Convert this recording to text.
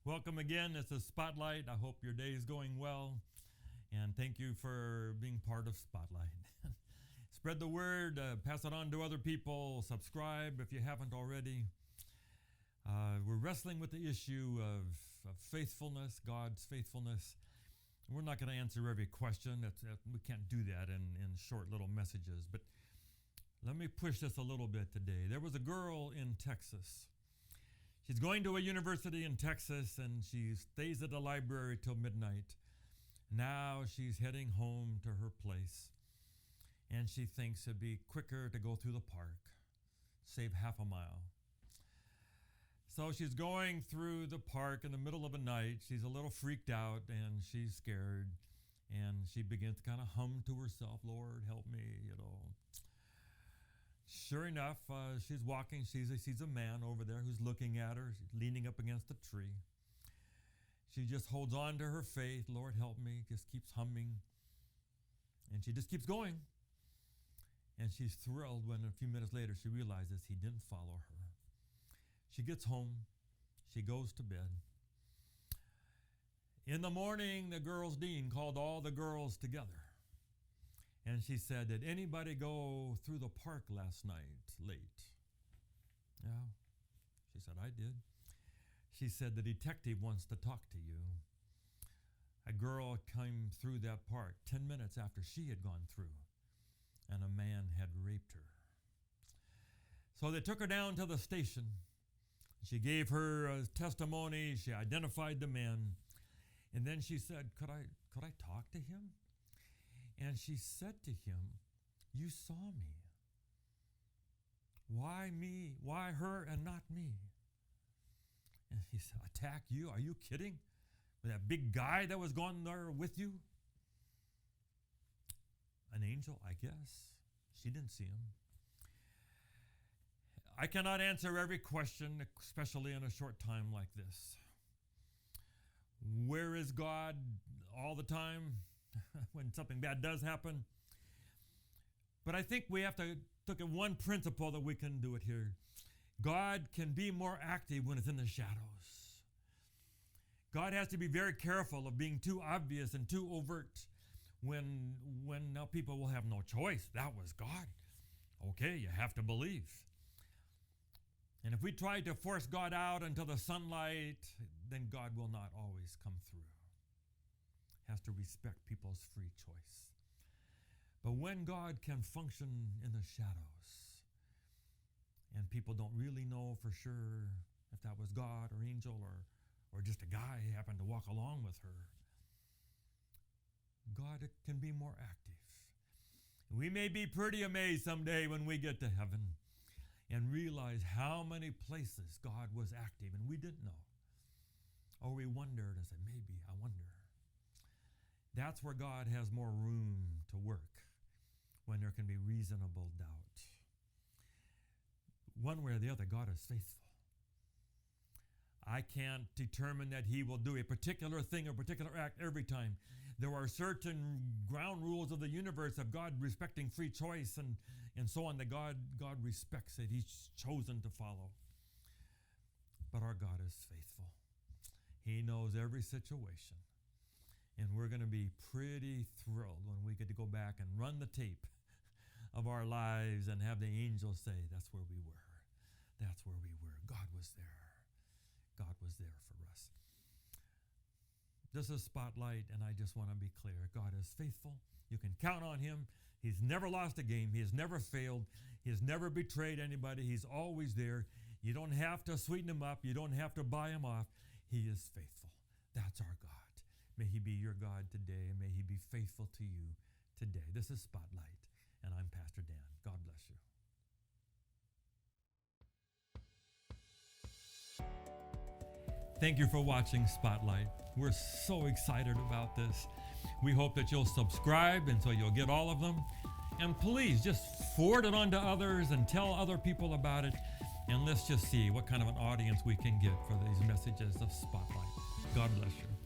Welcome again. This is Spotlight. I hope your day is going well. And thank you for being part of Spotlight. Spread the word, pass it on to other people, subscribe if you haven't already. We're wrestling with the issue of faithfulness, God's faithfulness. We're not going to answer every question. We can't do that in short little messages. But let me push this a little bit today. There was a girl in Texas. She's going to a university in Texas, and she stays at the library till midnight. Now she's heading home to her place, and she thinks it'd be quicker to go through the park, save half a mile. So she's going through the park in the middle of the night. She's a little freaked out, and she's scared, and she begins to kind of hum to herself, "Lord, help me," Sure enough, she's walking. She sees a man over there who's looking at her. She's leaning up against a tree. She just holds on to her faith. "Lord, help me." Just keeps humming. And she just keeps going. And she's thrilled when a few minutes later she realizes he didn't follow her. She gets home. She goes to bed. In the morning, the girls' dean called all the girls together. And she said, "Did anybody go through the park last night late?" "Yeah." She said, "I did." She said, "The detective wants to talk to you." A girl came through that park 10 minutes after she had gone through, and a man had raped her. So they took her down to the station. She gave her testimony. She identified the man. And then she said, could I talk to him? And she said to him, "You saw me. Why me? Why her and not me?" And he said, "Attack you? Are you kidding? With that big guy that was gone there with you?" An angel, I guess. She didn't see him. I cannot answer every question, especially in a short time like this. Where is God all the time when something bad does happen? But I think we have to look at one principle that we can do it here. God can be more active when it's in the shadows. God has to be very careful of being too obvious and too overt when now people will have no choice. That was God. Okay, you have to believe. And if we try to force God out into the sunlight, then God will not always come through. Has to respect people's free choice. But when God can function in the shadows, and people don't really know for sure if that was God or angel or just a guy who happened to walk along with her, God can be more active. We may be pretty amazed someday when we get to heaven and realize how many places God was active and we didn't know. Or we wondered and said, maybe, I wonder. That's where God has more room to work, when there can be reasonable doubt. One way or the other, God is faithful. I can't determine that he will do a particular thing or particular act every time. There are certain ground rules of the universe of God respecting free choice and so on that God respects it. He's chosen to follow. But our God is faithful. He knows every situation. And we're going to be pretty thrilled when we get to go back and run the tape of our lives and have the angels say, "That's where we were. That's where we were. God was there. God was there for us." This is Spotlight, and I just want to be clear. God is faithful. You can count on him. He's never lost a game. He has never failed. He has never betrayed anybody. He's always there. You don't have to sweeten him up. You don't have to buy him off. He is faithful. That's our God. May he be your God today, and may he be faithful to you today. This is Spotlight, and I'm Pastor Dan. God bless you. Thank you for watching Spotlight. We're so excited about this. We hope that you'll subscribe, and so you'll get all of them. And please just forward it on to others and tell other people about it. And let's just see what kind of an audience we can get for these messages of Spotlight. God bless you.